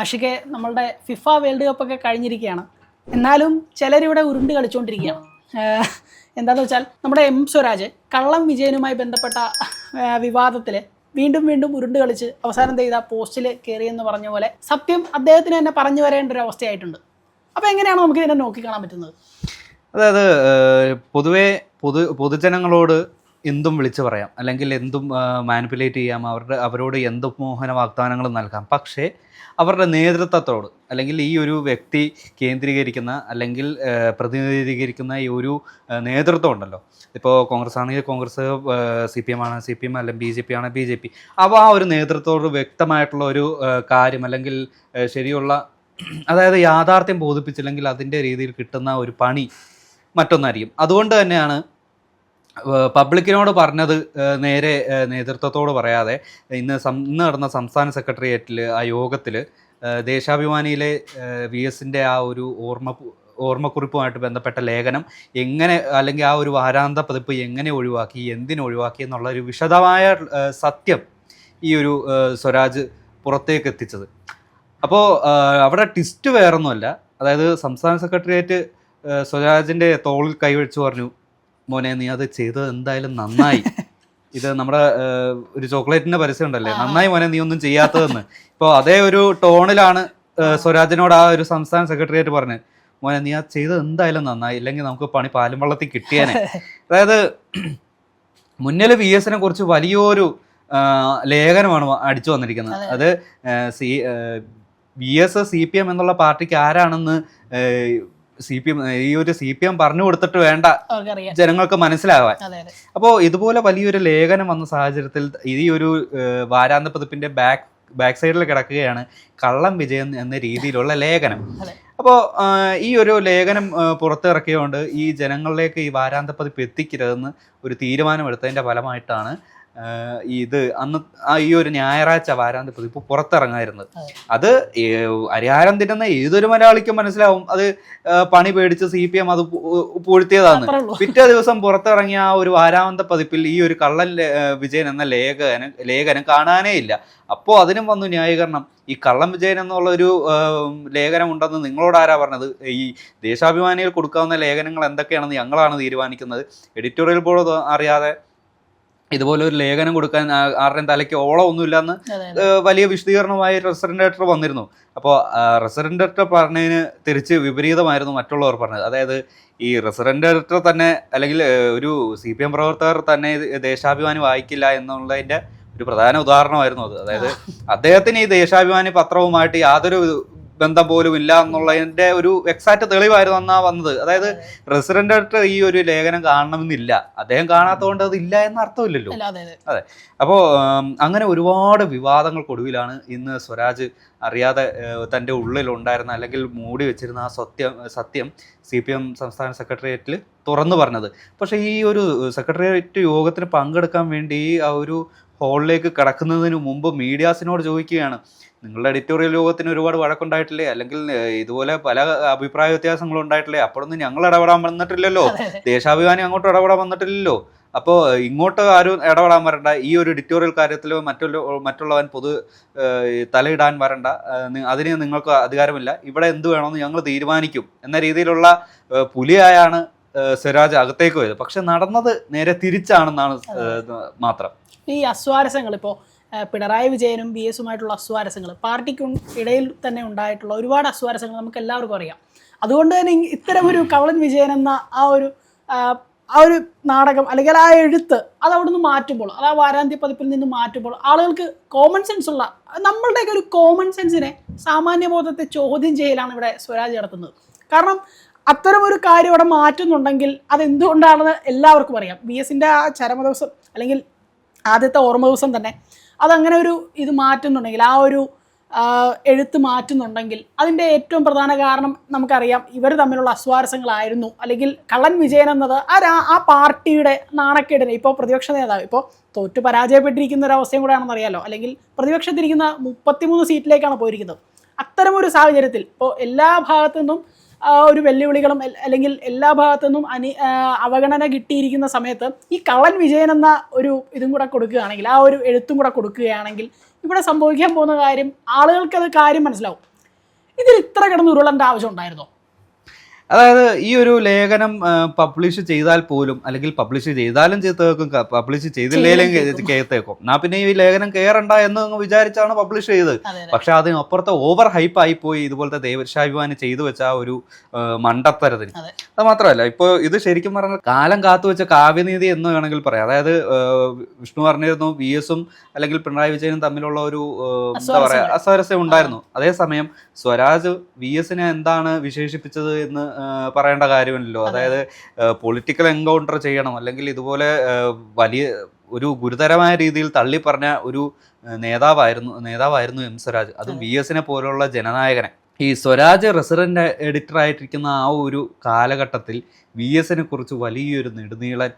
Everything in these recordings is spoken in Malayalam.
ആഷിഖെ, നമ്മളുടെ ഫിഫ വേൾഡ് കപ്പ് ഒക്കെ കഴിഞ്ഞിരിക്കുകയാണ്. എന്നാലും ചിലരിവിടെ ഉരുണ്ട് കളിച്ചുകൊണ്ടിരിക്കുകയാണ്. എന്താണെന്ന് വെച്ചാൽ നമ്മുടെ എം സ്വരാജ് കള്ളം വിജയനുമായി ബന്ധപ്പെട്ട വിവാദത്തിൽ വീണ്ടും വീണ്ടും ഉരുണ്ട് കളിച്ച് അവസാനം ചെയ്ത പോസ്റ്റിൽ കയറിയെന്ന് പറഞ്ഞ പോലെ സത്യം അദ്ദേഹത്തിന് തന്നെ പറഞ്ഞു വരേണ്ട ഒരു അവസ്ഥയായിട്ടുണ്ട്. അപ്പോൾ എങ്ങനെയാണ് നമുക്ക് ഇതിനെ നോക്കിക്കാണാൻ പറ്റുന്നത്? അതായത് പൊതുവേ പൊതുജനങ്ങളോട് എന്തും വിളിച്ചു പറയാം, അല്ലെങ്കിൽ എന്തും മാനിപ്പുലേറ്റ് ചെയ്യാം, അവരോട് എന്തും മോഹന വാഗ്ദാനങ്ങളും നൽകാം. പക്ഷേ അവരുടെ നേതൃത്വത്തോട്, അല്ലെങ്കിൽ ഈ ഒരു വ്യക്തി കേന്ദ്രീകരിക്കുന്ന അല്ലെങ്കിൽ പ്രതിനിധീകരിക്കുന്ന ഈ ഒരു നേതൃത്വം ഉണ്ടല്ലോ, ഇപ്പോൾ കോൺഗ്രസ് ആണെങ്കിൽ കോൺഗ്രസ്, CPM ആണ് CPM, അല്ലെങ്കിൽ BJP ആണ് BJP, അപ്പോൾ ആ ഒരു നേതൃത്വത്തോട് വ്യക്തമായിട്ടുള്ള ഒരു കാര്യം അല്ലെങ്കിൽ ശരിയുള്ള, അതായത് യാഥാർത്ഥ്യം ബോധിപ്പിച്ചില്ലെങ്കിൽ അതിൻ്റെ രീതിയിൽ കിട്ടുന്ന ഒരു പണി മറ്റൊന്നായിരിക്കും. അതുകൊണ്ട് തന്നെയാണ് പബ്ലിക്കിനോട് പറഞ്ഞത് നേരെ നേതൃത്വത്തോട് പറയാതെ ഇന്ന് നടന്ന സംസ്ഥാന സെക്രട്ടേറിയറ്റിൽ ആ യോഗത്തിൽ ദേശാഭിമാനിയിലെ VSൻ്റെ ആ ഒരു ഓർമ്മക്കുറിപ്പുമായിട്ട് ബന്ധപ്പെട്ട ലേഖനം എങ്ങനെ, അല്ലെങ്കിൽ ആ ഒരു വാരാന്ത പതിപ്പ് എങ്ങനെ ഒഴിവാക്കി, എന്തിനൊഴിവാക്കി എന്നുള്ള ഒരു വിശദമായ സത്യം ഈ ഒരു സ്വരാജ് പുറത്തേക്ക് എത്തിച്ചത്. അപ്പോൾ അവിടെ ട്വിസ്റ്റ് വേറൊന്നുമല്ല. അതായത് സംസ്ഥാന സെക്രട്ടേറിയറ്റ് സ്വരാജിൻ്റെ തോളിൽ കൈവച്ച് പറഞ്ഞു, മോനെ നീ അത് ചെയ്തത് എന്തായാലും നന്നായി. ഇത് നമ്മുടെ ഒരു ചോക്ലേറ്റിന്റെ പരസ്യം ഉണ്ടല്ലേ, നന്നായി മോനെ നീ ഒന്നും ചെയ്യാത്തതെന്ന്. ഇപ്പോൾ അതേ ഒരു ടോണിലാണ് സ്വരാജിനോട് ആ ഒരു സംസ്ഥാന സെക്രട്ടേറിയറ്റ് പറഞ്ഞത്, മോനെ നീ അത് ചെയ്തത് എന്തായാലും നന്നായി, ഇല്ലെങ്കിൽ നമുക്ക് പണി പാലും വെള്ളത്തിൽ കിട്ടിയേനെ. അതായത് മുന്നിൽ VSനെ കുറിച്ച് വലിയൊരു ലേഖനമാണ് അടിച്ചു വന്നിരിക്കുന്നത്. അത് VS CPM എന്നുള്ള പാർട്ടിക്ക് ആരാണെന്ന് ഈ ഒരു CPM പറഞ്ഞു കൊടുത്തിട്ട് വേണ്ട ജനങ്ങൾക്ക് മനസ്സിലാവാൻ. അപ്പോൾ ഇതുപോലെ വലിയൊരു ലേഖനം വന്ന സാഹചര്യത്തിൽ ഈ ഒരു വാരാന്ത പതിപ്പിന്റെ ബാക്ക് സൈഡിൽ കിടക്കുകയാണ് കള്ളം വിജയം എന്ന രീതിയിലുള്ള ലേഖനം. അപ്പോൾ ഈ ഒരു ലേഖനം പുറത്തിറക്കിയതുകൊണ്ട് ഈ ജനങ്ങളിലേക്ക് ഈ വാരാന്ത പതിപ്പ് എത്തിക്കരുതെന്ന് ഒരു തീരുമാനമെടുത്തതിൻ്റെ ഫലമായിട്ടാണ് ഇത് അന്ന് ഈ ഒരു ഞായറാഴ്ച വാരാന്ത പതിപ്പ് പുറത്തിറങ്ങായിരുന്നത്. അത് അരിഹാരം തിന്നുന്ന ഏതൊരു മലയാളിക്കും മനസ്സിലാവും അത് പണി പേടിച്ച് CPM അത് പൂഴ്ത്തിയതാണ്. പിറ്റേ ദിവസം പുറത്തിറങ്ങിയ ആ ഒരു വാരാന്ത പതിപ്പിൽ ഈ ഒരു കള്ളൻ വിജയൻ എന്ന ലേഖനം കാണാനേ ഇല്ല. അപ്പോൾ അതിനും വന്നു ന്യായീകരണം, ഈ കള്ളം വിജയൻ എന്നുള്ളൊരു ലേഖനം ഉണ്ടെന്ന് നിങ്ങളോട് ആരാ പറഞ്ഞത്? ഈ ദേശാഭിമാനികൾ കൊടുക്കാവുന്ന ലേഖനങ്ങൾ എന്തൊക്കെയാണെന്ന് ഞങ്ങളാണ് തീരുമാനിക്കുന്നത്. എഡിറ്റോറിയൽ ബോർഡ് അറിയാതെ ഇതുപോലെ ഒരു ലേഖനം കൊടുക്കാൻ ആരുടെയും തലയ്ക്ക് ഓളമൊന്നുമില്ലെന്ന് വലിയ വിശദീകരണമായി റെസിഡന്റ് ഡയറക്ടർ വന്നിരുന്നു. അപ്പോൾ റെസിഡന്റ് ഡയറക്ടർ പറഞ്ഞതിന് തിരിച്ച് വിപരീതമായിരുന്നു മറ്റുള്ളവർ പറഞ്ഞത്. അതായത് ഈ റെസിഡന്റ് ഡയറക്ടർ തന്നെ, അല്ലെങ്കിൽ ഒരു CPM പ്രവർത്തകർ തന്നെ ദേശാഭിമാനി വായിക്കില്ല എന്നുള്ളതിൻ്റെ ഒരു പ്രധാന ഉദാഹരണമായിരുന്നു അത്. അതായത് അദ്ദേഹത്തിന് ഈ ദേശാഭിമാനി പത്രവുമായിട്ട് യാതൊരു ബന്ധം പോലും ഇല്ല എന്നുള്ളതിന്റെ ഒരു എക്സാക്ട് തെളിവായിരുന്നു അന്നാ വന്നത്. അതായത് പ്രസിഡന്റ് ഡയറക്ടർ ഈ ഒരു ലേഖനം കാണണമെന്നില്ല, അദ്ദേഹം കാണാത്തതുകൊണ്ട് അത് ഇല്ല എന്ന അർത്ഥമില്ലല്ലോ. അതെ. അപ്പോൾ അങ്ങനെ ഒരുപാട് വിവാദങ്ങൾക്കൊടുവിലാണ് ഇന്ന് സ്വരാജ് അറിയാതെ തൻ്റെ ഉള്ളിലുണ്ടായിരുന്ന, അല്ലെങ്കിൽ മൂടി വെച്ചിരുന്ന ആ സത്യം CPM സംസ്ഥാന സെക്രട്ടേറിയറ്റിൽ തുറന്നു പറഞ്ഞത്. പക്ഷേ ഈ ഒരു സെക്രട്ടേറിയറ്റ് യോഗത്തിന് പങ്കെടുക്കാൻ വേണ്ടി ആ ഒരു ഹാളിലേക്ക് കടക്കുന്നതിന് മുമ്പ് മീഡിയാസിനോട് ചോദിക്കുകയാണ്, നിങ്ങളുടെ എഡിറ്റോറിയൽ യോഗത്തിന് ഒരുപാട് വഴക്കുണ്ടായിട്ടില്ലേ, അല്ലെങ്കിൽ ഇതുപോലെ പല അഭിപ്രായ വ്യത്യാസങ്ങളും ഉണ്ടായിട്ടില്ലേ, അപ്പോഴൊന്നും ഞങ്ങൾ ഇടപെടാൻ വന്നിട്ടില്ലല്ലോ, ദേശാഭിമാനി അങ്ങോട്ട് ഇടപെടാൻ വന്നിട്ടില്ലല്ലോ, അപ്പോൾ ഇങ്ങോട്ട് ആരും ഇടപെടാൻ വരണ്ട, ഈ ഒരു എഡിറ്റോറിയൽ കാര്യത്തിലോ മറ്റുള്ളവൻ തലയിടാൻ വരണ്ട, അതിന് നിങ്ങൾക്ക് അധികാരമില്ല, ഇവിടെ എന്ത് വേണമെന്ന് ഞങ്ങൾ തീരുമാനിക്കും എന്ന രീതിയിലുള്ള പുലിയായാണ് സ്വരാജ് അകത്തേക്ക് പോയത്. പക്ഷെ നടന്നത് നേരെ തിരിച്ചാണെന്നാണ് മാത്രം. ഈ അസ്വാരസ്യങ്ങൾ, ഇപ്പോൾ പിണറായി വിജയനും VSുമായിട്ടുള്ള അസ്വാരസ്യങ്ങൾ, പാർട്ടിക്കും ഇടയിൽ തന്നെ ഉണ്ടായിട്ടുള്ള ഒരുപാട് അസ്വാരസ്യങ്ങൾ നമുക്ക് എല്ലാവർക്കും അറിയാം. അതുകൊണ്ട് തന്നെ ഇത്തരം ഒരു കള്ളൻ വിജയൻ എന്ന ആ ഒരു നാടകം, അല്ലെങ്കിൽ ആ എഴുത്ത് അത് അവിടെ നിന്ന് മാറ്റുമ്പോൾ, അത് ആ വാരാന്ത്യ പതിപ്പിൽ നിന്ന് മാറ്റുമ്പോൾ ആളുകൾക്ക് കോമൺ സെൻസ് ഉള്ള, നമ്മളുടെയൊക്കെ ഒരു കോമൺ സെൻസിനെ, സാമാന്യബോധത്തെ ചോദ്യം ചെയ്യലാണ് ഇവിടെ സ്വരാജ് നടത്തുന്നത്. കാരണം അത്തരമൊരു കാര്യം അവിടെ മാറ്റുന്നുണ്ടെങ്കിൽ അതെന്തുകൊണ്ടാണെന്ന് എല്ലാവർക്കും അറിയാം. VSൻ്റെ ആ ചരമ ദിവസം, അല്ലെങ്കിൽ ആദ്യത്തെ ഓർമ്മ ദിവസം തന്നെ അതങ്ങനെ ഒരു ഇത് മാറ്റുന്നുണ്ടെങ്കിൽ, ആ ഒരു എഴുത്ത് മാറ്റുന്നുണ്ടെങ്കിൽ അതിൻ്റെ ഏറ്റവും പ്രധാന കാരണം നമുക്കറിയാം, ഇവർ തമ്മിലുള്ള അസ്വാരസ്യങ്ങളായിരുന്നു. അല്ലെങ്കിൽ കള്ളൻ വിജയൻ എന്നത് ആ പാർട്ടിയുടെ നാണക്കേടിനെ, ഇപ്പോൾ പ്രതിപക്ഷ നേതാവ് ഇപ്പോൾ തോറ്റു പരാജയപ്പെട്ടിരിക്കുന്ന ഒരു അവസ്ഥയും കൂടെ ആണെന്ന് അറിയാലോ, അല്ലെങ്കിൽ പ്രതിപക്ഷത്തിരിക്കുന്ന 33 സീറ്റിലേക്കാണ് പോയിരിക്കുന്നത്. അത്തരമൊരു സാഹചര്യത്തിൽ ഇപ്പോൾ എല്ലാ ഭാഗത്തു നിന്നും ഒരു വെല്ലുവിളികളും, അല്ലെങ്കിൽ എല്ലാ ഭാഗത്തു നിന്നും അവഗണന കിട്ടിയിരിക്കുന്ന സമയത്ത് ഈ കള്ളൻ വിജയൻ എന്ന ഒരു ഇതും കൂടെ കൊടുക്കുകയാണെങ്കിൽ, ആ ഒരു എഴുത്തും കൂടെ കൊടുക്കുകയാണെങ്കിൽ ഇവിടെ സംഭവിക്കാൻ പോകുന്ന കാര്യം ആളുകൾക്ക് അത് കാര്യം മനസ്സിലാവും. ഇതിൽ ഇത്ര കിടന്ന് ഉരുളേണ്ട ആവശ്യം ഉണ്ടായിരുന്നോ? അതായത് ഈ ഒരു ലേഖനം പബ്ലിഷ് ചെയ്താൽ പോലും, അല്ലെങ്കിൽ പബ്ലിഷ് ചെയ്താലും ചെയ്തേക്കും, പബ്ലിഷ് ചെയ്തില്ലേലും കേത്തേക്കും. എന്നാ പിന്നെ ഈ ലേഖനം കയറണ്ട എന്ന് വിചാരിച്ചാണ് പബ്ലിഷ് ചെയ്തത്. പക്ഷെ അതിനപ്പുറത്തെ ഓവർ ഹൈപ്പ് ആയിപ്പോയി ഇതുപോലത്തെ ദേശാഭിമാനി ചെയ്തു വെച്ച ആ ഒരു മണ്ടത്തരത്തിന്. അത് മാത്രമല്ല, ഇപ്പോൾ ഇത് ശരിക്കും പറഞ്ഞാൽ കാലം കാത്തു വെച്ച കാവ്യനീതി എന്ന് വേണമെങ്കിൽ പറയാം. അതായത് വിഷ്ണു പറഞ്ഞിരുന്നു VS-ഉം അല്ലെങ്കിൽ പിണറായി വിജയനും തമ്മിലുള്ള ഒരു എന്താ പറയാ അസ്വാരസ്യം ഉണ്ടായിരുന്നു. അതേസമയം സ്വരാജ് VS-നെ എന്താണ് വിശേഷിപ്പിച്ചത് എന്ന് പറയേണ്ട കാര്യമില്ലല്ലോ. അതായത് പൊളിറ്റിക്കൽ എൻകൗണ്ടർ ചെയ്യണം, അല്ലെങ്കിൽ ഇതുപോലെ വലിയ ഒരു ഗുരുതരമായ രീതിയിൽ തള്ളി പറഞ്ഞ ഒരു നേതാവായിരുന്നു എം സ്വരാജ്. അതും VS-നെ പോലുള്ള ജനനായകനെ. ഈ സ്വരാജ് റെസിഡന്റ് എഡിറ്റർ ആയിട്ടിരിക്കുന്ന ആ ഒരു കാലഘട്ടത്തിൽ VS-നെ കുറിച്ച് വലിയൊരു നെടുനീളൻ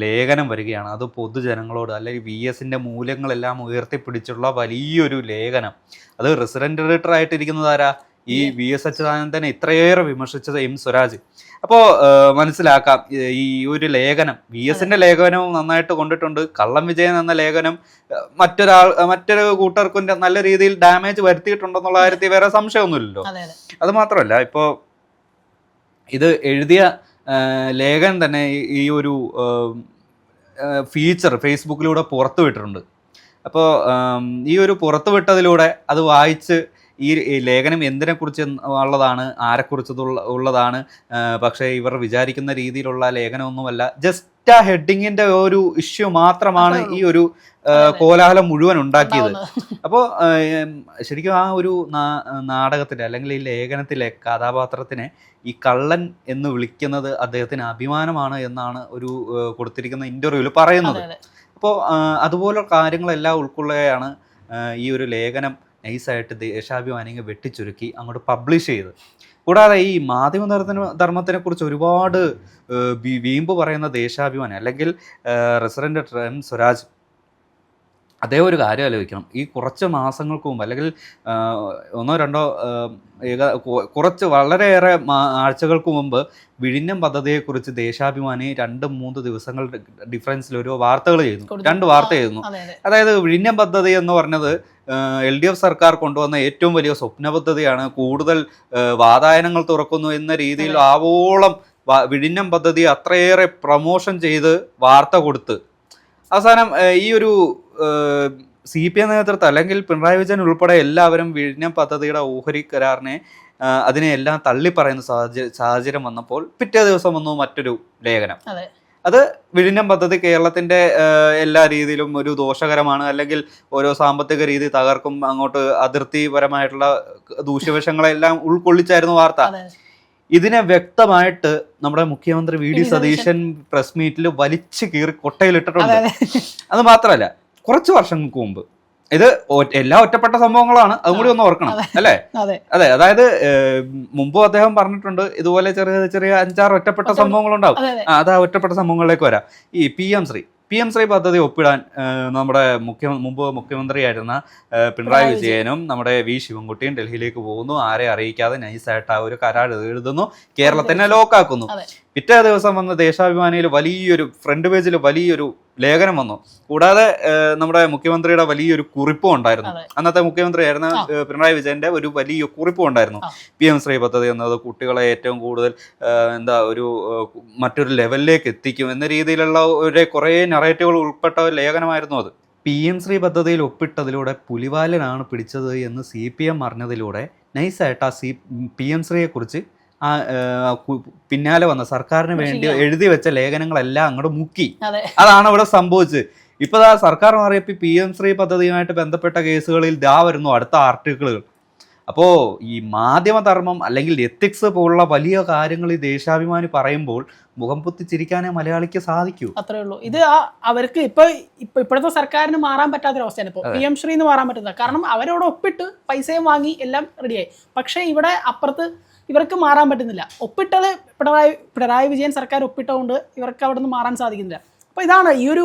ലേഖനം വരികയാണ്. അത് പൊതുജനങ്ങളോട്, അല്ലെങ്കിൽ VS-ന്റെ മൂല്യങ്ങളെല്ലാം ഉയർത്തിപ്പിടിച്ചുള്ള വലിയൊരു ലേഖനം. അത് റെസിഡന്റ് എഡിറ്റർ ആയിട്ടിരിക്കുന്നത് ആരാ? ഈ VS അച്യുതാനന്ദനെ ഇത്രയേറെ വിമർശിച്ചത് എം സ്വരാജ്. അപ്പോൾ മനസ്സിലാക്കാം, ഈ ഒരു ലേഖനം VS-ന്റെ ലേഖനവും നന്നായിട്ട് കൊണ്ടിട്ടുണ്ട്. കള്ളം വിജയൻ എന്ന ലേഖനം മറ്റൊരു കൂട്ടർക്കും നല്ല രീതിയിൽ ഡാമേജ് വരുത്തിയിട്ടുണ്ടെന്നുള്ള കാര്യത്തിൽ വേറെ സംശയമൊന്നുമില്ലല്ലോ. അത് മാത്രമല്ല, ഇപ്പോൾ ഇത് എഴുതിയ ലേഖനം തന്നെ ഈ ഒരു ഫീച്ചർ ഫേസ്ബുക്കിലൂടെ പുറത്തുവിട്ടിട്ടുണ്ട്. അപ്പോൾ ഈ ഒരു പുറത്തുവിട്ടതിലൂടെ അത് വായിച്ച് ഈ ലേഖനം എന്തിനെക്കുറിച്ച് ഉള്ളതാണ്, ആരെക്കുറിച്ച് ഉള്ളതാണ്, പക്ഷേ ഇവർ വിചാരിക്കുന്ന രീതിയിലുള്ള ലേഖനമൊന്നുമല്ല. ജസ്റ്റ് ആ ഹെഡിങ്ങിന്റെ ഒരു ഇഷ്യൂ മാത്രമാണ് ഈ ഒരു കോലാഹലം മുഴുവൻ ഉണ്ടാക്കിയത്. അപ്പോൾ ശരിക്കും ആ ഒരു നാടകത്തിലെ, അല്ലെങ്കിൽ ഈ ലേഖനത്തിലെ കഥാപാത്രത്തിനെ ഈ കള്ളൻ എന്ന് വിളിക്കുന്നത് അദ്ദേഹത്തിന് അഭിമാനമാണ് എന്നാണ് ഒരു കൊടുത്തിരിക്കുന്ന ഇന്റർവ്യൂവിൽ പറയുന്നത്. അപ്പോൾ അതുപോലെ കാര്യങ്ങളെല്ലാം ഉൾക്കൊള്ളുകയാണ് ഈ ഒരു ലേഖനം നൈസായിട്ട് ദേശാഭിമാനിയെ വെട്ടിച്ചുരുക്കി അങ്ങോട്ട് പബ്ലിഷ് ചെയ്ത്. കൂടാതെ ഈ മാധ്യമധർമ്മത്തിനെ കുറിച്ച് ഒരുപാട് വീമ്പ് പറയുന്ന ദേശാഭിമാനി, അല്ലെങ്കിൽ റെസിഡന്റ് എം സ്വരാജ്, അതേ ഒരു കാര്യം ആലോചിക്കണം. ഈ കുറച്ച് മാസങ്ങൾക്ക് മുമ്പ്, അല്ലെങ്കിൽ ഒന്നോ രണ്ടോ കുറച്ച് വളരെയേറെ ആഴ്ചകൾക്ക് മുമ്പ് വിഴിഞ്ഞം പദ്ധതിയെക്കുറിച്ച് ദേശാഭിമാനി 2-3 ദിവസങ്ങൾ ഡിഫറൻസിൽ ഒരു വാർത്തകൾ ചെയ്യുന്നു, 2 വാർത്ത ചെയ്യുന്നു. അതായത് വിഴിഞ്ഞം പദ്ധതി എന്ന് പറഞ്ഞത് LDF സർക്കാർ കൊണ്ടുവന്ന ഏറ്റവും വലിയ സ്വപ്ന പദ്ധതിയാണ്, കൂടുതൽ വാതായനങ്ങൾ തുറക്കുന്നു എന്ന രീതിയിൽ ആവോളം വിഴിഞ്ഞം പദ്ധതി അത്രയേറെ പ്രൊമോഷൻ ചെയ്ത് വാർത്ത കൊടുത്ത് അവസാനം ഈ ഒരു CPM നേതൃത്വം, അല്ലെങ്കിൽ പിണറായി വിജയൻ ഉൾപ്പെടെ എല്ലാവരും വിഴിഞ്ഞം പദ്ധതിയുടെ ഓഹരി കരാറിനെ അതിനെല്ലാം തള്ളിപ്പറയുന്ന സാഹചര്യം വന്നപ്പോൾ പിറ്റേ ദിവസം വന്നു മറ്റൊരു ലേഖനം. അത് വിഴിഞ്ഞം പദ്ധതി കേരളത്തിന്റെ എല്ലാ രീതിയിലും ഒരു ദോഷകരമാണ്, അല്ലെങ്കിൽ ഓരോ സാമ്പത്തിക രീതി തകർക്കും, അങ്ങോട്ട് അതിർത്തിപരമായിട്ടുള്ള ദൂഷ്യവശങ്ങളെല്ലാം ഉൾക്കൊള്ളിച്ചായിരുന്നു വാർത്ത. ഇതിനെ വ്യക്തമായിട്ട് നമ്മുടെ മുഖ്യമന്ത്രി VD സതീശൻ പ്രസ് മീറ്റിൽ വലിച്ചു കീറി കൊട്ടയിലിട്ടിട്ടുണ്ട്. അത് മാത്രമല്ല, കുറച്ച് വർഷങ്ങൾക്ക് മുമ്പ്, ഇത് എല്ലാ ഒറ്റപ്പെട്ട സംഭവങ്ങളാണ്, അതും കൂടി ഒന്ന് ഓർക്കണം അല്ലേ? അതെ, അതായത് മുമ്പും അദ്ദേഹം പറഞ്ഞിട്ടുണ്ട് ഇതുപോലെ ചെറിയ ചെറിയ 5-6 ഒറ്റപ്പെട്ട സംഭവങ്ങളുണ്ടാവും. അത് ആ ഒറ്റപ്പെട്ട സംഭവങ്ങളിലേക്ക് വരാം. ഈ PM ശ്രീ പദ്ധതി ഒപ്പിടാൻ നമ്മുടെ മുമ്പ് മുഖ്യമന്ത്രിയായിരുന്ന പിണറായി വിജയനും നമ്മുടെ V ശിവൻകുട്ടിയും ഡൽഹിയിലേക്ക് പോകുന്നു. ആരെ അറിയിക്കാതെ നൈസായിട്ട് ആ ഒരു കരാർ എഴുതുന്നു, കേരളത്തിനെ ലോക്കാക്കുന്നു. പിറ്റേ ദിവസം വന്ന ദേശാഭിമാനിയിൽ വലിയൊരു ഫ്രണ്ട് പേജിൽ വലിയൊരു ലേഖനം വന്നു. കൂടാതെ നമ്മുടെ മുഖ്യമന്ത്രിയുടെ വലിയൊരു കുറിപ്പും ഉണ്ടായിരുന്നു. അന്നത്തെ മുഖ്യമന്ത്രിയായിരുന്ന പിണറായി വിജയന്റെ ഒരു വലിയ കുറിപ്പും ഉണ്ടായിരുന്നു. PM ശ്രീ പദ്ധതി എന്നത് കുട്ടികളെ ഏറ്റവും കൂടുതൽ മറ്റൊരു ലെവലിലേക്ക് എത്തിക്കും എന്ന രീതിയിലുള്ള കുറേ നറേറ്റീവുകൾ ഉൾപ്പെട്ട ഒരു ലേഖനമായിരുന്നു അത്. PM ശ്രീ പദ്ധതിയിൽ ഒപ്പിട്ടതിലൂടെ പുലിവാലനാണ് പിടിച്ചത് എന്ന് CPM അറിഞ്ഞതിലൂടെ നൈസായിട്ട് ആ PM ശ്രീയെ കുറിച്ച് പിന്നാലെ വന്ന സർക്കാരിന് വേണ്ടി എഴുതി വെച്ച ലേഖനങ്ങളെല്ലാം അങ്ങോട്ട് മുക്കി. അതാണ് ഇവിടെ സംഭവിച്ചത്. ഇപ്പൊ സർക്കാർ മാറിയപ്പോൾ PM ശ്രീ പദ്ധതിയുമായിട്ട് ബന്ധപ്പെട്ട കേസുകളിൽ വരുന്നു അടുത്ത ആർട്ടിക്കിളുകൾ. അപ്പോൾ ഈ മാധ്യമധർമ്മം, അല്ലെങ്കിൽ എത്തിക്സ് പോലുള്ള വലിയ കാര്യങ്ങൾ ഈ ദേശാഭിമാനി പറയുമ്പോൾ മുഖം പൊത്തിച്ചിരിക്കാനേ മലയാളിക്ക് സാധിക്കൂ. അത്രേ ഉള്ളൂ. ഇത് അവർക്ക് ഇപ്പോഴത്തെ സർക്കാരിന് മാറാൻ പറ്റാത്തൊരവസ്ഥയാണ്. ഇപ്പോൾ PM ശ്രീ എന്ന് മാറാൻ പറ്റുന്നത്, കാരണം അവരോട് ഒപ്പിട്ട് പൈസയും വാങ്ങി എല്ലാം റെഡിയായി. പക്ഷേ ഇവിടെ അപ്പുറത്ത് ഇവർക്ക് മാറാൻ പറ്റുന്നില്ല. ഒപ്പിട്ടത് പിണറായി വിജയൻ സർക്കാർ ഒപ്പിട്ടുകൊണ്ട് ഇവർക്ക് അവിടെ നിന്ന് മാറാൻ സാധിക്കുന്നില്ല. അപ്പോൾ ഇതാണ് ഈ ഒരു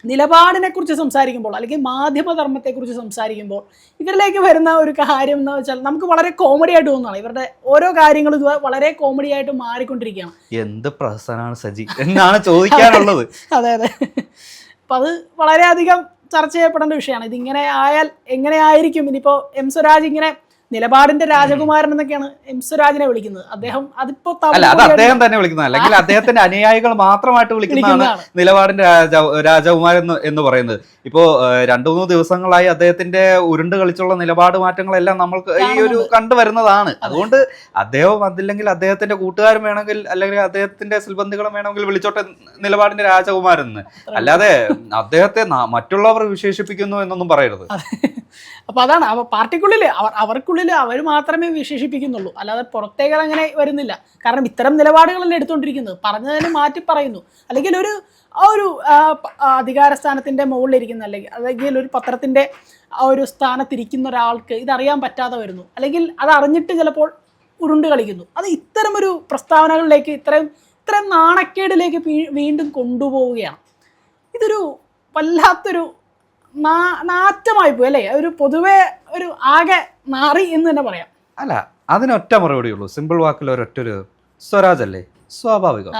നിലപാടിനെക്കുറിച്ച് സംസാരിക്കുമ്പോൾ, അല്ലെങ്കിൽ മാധ്യമധർമ്മത്തെക്കുറിച്ച് സംസാരിക്കുമ്പോൾ ഇവരിലേക്ക് വരുന്ന ഒരു കാര്യം എന്ന് വെച്ചാൽ നമുക്ക് വളരെ കോമഡി ആയിട്ട് തോന്നുന്നതാണ്. ഇവരുടെ ഓരോ കാര്യങ്ങളും വളരെ കോമഡി ആയിട്ട് മാറിക്കൊണ്ടിരിക്കുകയാണ്. എന്ത് പ്രശ്നമാണ് സജി എന്നാണ് ചോദിക്കാനുള്ളത്. അതെ. അപ്പം അത് വളരെയധികം ചർച്ച ചെയ്യപ്പെടേണ്ട വിഷയമാണ്. ഇതിങ്ങനെ ആയാൽ എങ്ങനെയായിരിക്കും ഇനിയിപ്പോൾ എം സ്വരാജ് ഇങ്ങനെ നിലപാടിന്റെ രാജകുമാരൻ എന്നൊക്കെയാണ് എം സ്വരാജിനെ വിളിക്കുന്നത്. അദ്ദേഹം അതിപ്പോ അല്ല, അത് അദ്ദേഹം തന്നെ വിളിക്കുന്നത്, അല്ലെങ്കിൽ അദ്ദേഹത്തിന്റെ അനുയായികൾ മാത്രമായിട്ട് വിളിക്കുന്നതാണ് നിലപാടിന്റെ രാജകുമാരൻ എന്ന് പറയുന്നത്. ഇപ്പോ 2-3 ദിവസങ്ങളായി അദ്ദേഹത്തിന്റെ ഉരുണ്ട് കളിച്ചുള്ള നിലപാട് മാറ്റങ്ങളെല്ലാം നമ്മൾക്ക് ഈ ഒരു കണ്ടുവരുന്നതാണ്. അതുകൊണ്ട് അദ്ദേഹം അതില്ലെങ്കിൽ അദ്ദേഹത്തിന്റെ കൂട്ടുകാരും വേണമെങ്കിൽ, അല്ലെങ്കിൽ അദ്ദേഹത്തിന്റെ സിൽബന്ധികളും വേണമെങ്കിൽ വിളിച്ചോട്ടെ നിലപാടിന്റെ രാജകുമാരൻ എന്ന്. അല്ലാതെ അദ്ദേഹത്തെ മറ്റുള്ളവർ വിശേഷിപ്പിക്കുന്നു എന്നൊന്നും പറയരുത്. അപ്പൊ അതാണ് പാർട്ടിക്കുള്ളിൽ അവർക്കുള്ളിൽ അവർ മാത്രമേ വിശേഷിപ്പിക്കുന്നുള്ളൂ, അല്ലാതെ പുറത്തേക്ക് അങ്ങനെ വരുന്നില്ല. കാരണം ഇത്തരം നിലപാടുകളല്ലേ എടുത്തുകൊണ്ടിരിക്കുന്നത്, പറഞ്ഞതിന് മാറ്റി പറയുന്നു. അല്ലെങ്കിൽ ആ ഒരു അധികാര സ്ഥാനത്തിന്റെ മുകളിലിരിക്കുന്ന, അല്ലെങ്കിൽ ഒരു പത്രത്തിന്റെ ആ ഒരു സ്ഥാനത്തിരിക്കുന്ന ഒരാൾക്ക് ഇതറിയാൻ പറ്റാതെ വരുന്നു, അല്ലെങ്കിൽ അത് അറിഞ്ഞിട്ട് ചിലപ്പോൾ ഉരുണ്ട് കളിക്കുന്നു. അത് ഇത്തരമൊരു പ്രസ്താവനകളിലേക്ക് ഇത്രയും നാണക്കേടിലേക്ക് വീണ്ടും കൊണ്ടുപോവുകയാണ്. ഇതൊരു വല്ലാത്തൊരു നാറ്റമായി പോയി അല്ലേ, ഒരു പൊതുവെ ഒരു ആകെ നാറി എന്ന് തന്നെ പറയാം. അല്ല, അതിനൊറ്റ മറുപടിയുള്ളൂ, സിമ്പിൾ വാക്കിൽ ഒരൊറ്റൊരു സ്വരാജ് അല്ലേ, സ്വാഭാവികം.